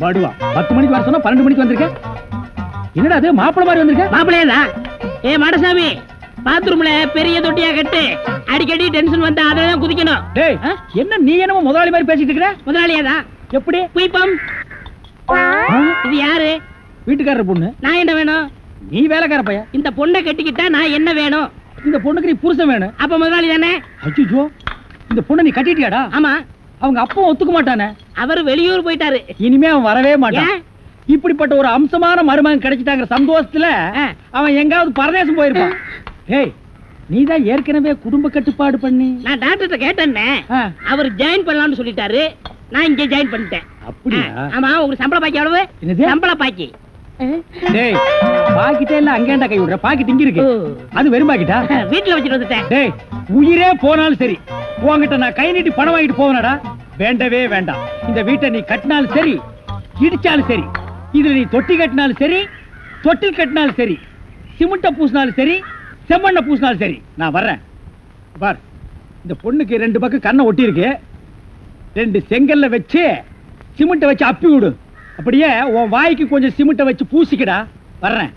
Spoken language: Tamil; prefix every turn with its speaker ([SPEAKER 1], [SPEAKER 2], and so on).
[SPEAKER 1] படுவா 10 மணிக்கு வர சொன்னா 12 மணிக்கு வந்திருக்க. என்னடா அது மாப்பிள மாதிரி வந்திருக்க?
[SPEAKER 2] மாப்பிளையதா? ஏ மாடசாமி, பாத்ரூம்ல பெரிய தொட்டியா கட்டு. அடிக்கடி டென்ஷன் வந்தா அததான் குதிக்கணும்.
[SPEAKER 1] டேய், என்ன நீ என்னமோ முதலாளி மாதிரி பேசிட்டு இருக்கற?
[SPEAKER 2] முதலாளியாதா?
[SPEAKER 1] எப்படி?
[SPEAKER 2] குயிப்பம். இது யாரு?
[SPEAKER 1] வீட்டுக்காரர் பொண்ணு.
[SPEAKER 2] நான் என்ன வேணும்?
[SPEAKER 1] நீ வேலைக்கார பையன்.
[SPEAKER 2] இந்த பொண்ணை கட்டிக்கிட்டா நான் என்ன வேணும்?
[SPEAKER 1] இந்த பொண்ணுக்கு நீ புருஷன் வேணும்.
[SPEAKER 2] அப்ப முதலாளி தானே?
[SPEAKER 1] அச்சோ, இந்த பொண்ணை நீ கட்டிட்டியாடா?
[SPEAKER 2] ஆமா.
[SPEAKER 1] அவங்க அப்பா ஒத்துக்க மாட்டானே.
[SPEAKER 2] அவர் வெளியூர் போயிட்டாரு.
[SPEAKER 1] இனிமே அவன் வரவே மாட்டான். இப்படிப்பட்ட ஒரு அம்சமான மருமகன் கிடைச்சிட்டாங்க சந்தோஷத்துல அவன் எங்காவது பரதேசம் போயிருப்பான். ஏய், நீதான் ஏற்கனவே குடும்ப கட்டுப்பாடு பண்ணி.
[SPEAKER 2] நான் டாக்டர்கிட்ட கேட்டேன்னே, அவர் ஜாயின் பண்ணலாம்னு சொல்லிட்டாரு. நான் இங்கே ஜாயின் பண்ணிட்டேன்.
[SPEAKER 1] அப்படியா?
[SPEAKER 2] ஆமா. உங்களுக்கு சம்பள பாக்கி எவ்வளவு? சம்பள பாக்கி.
[SPEAKER 1] டேய், பாக்கிட்டே இல்ல அங்கேண்டா கை விடுற. பாக்கெட் இங்க இருக்கு. அது வெறும் பாக்கிட்டா?
[SPEAKER 2] வீட்டுல வச்சுட்டு வந்துட்டேன்.
[SPEAKER 1] டேய், உயிரே போனாலும் சரி உன்கிட்ட நான் கை நீட்டி பணம் வாங்கிட்டு போவேனடா? வேண்டவே வேண்டாம். இந்த வீட்டை நீ கட்டினாலும் சரி, இடிச்சாலும் சரி, இதுல நீ தொட்டி கட்டினாலும் சரி, தொட்டில் கட்டினாலும் சரி, சிமெண்ட பூசினாலும் சரி, செம்மண்ண பூசினாலும் சரி, நான் வர்றேன். பார், இந்த பொண்ணுக்கு 2 பக்கம் கண்ணை ஒட்டி இருக்கு. 2 செங்கல்ல வச்சு சிமெண்ட வச்சு அப்பி விடு. அப்படியே உன் வாய்க்கு கொஞ்சம் சிமெண்ட வச்சு பூசிக்கடா. வர்றேன்.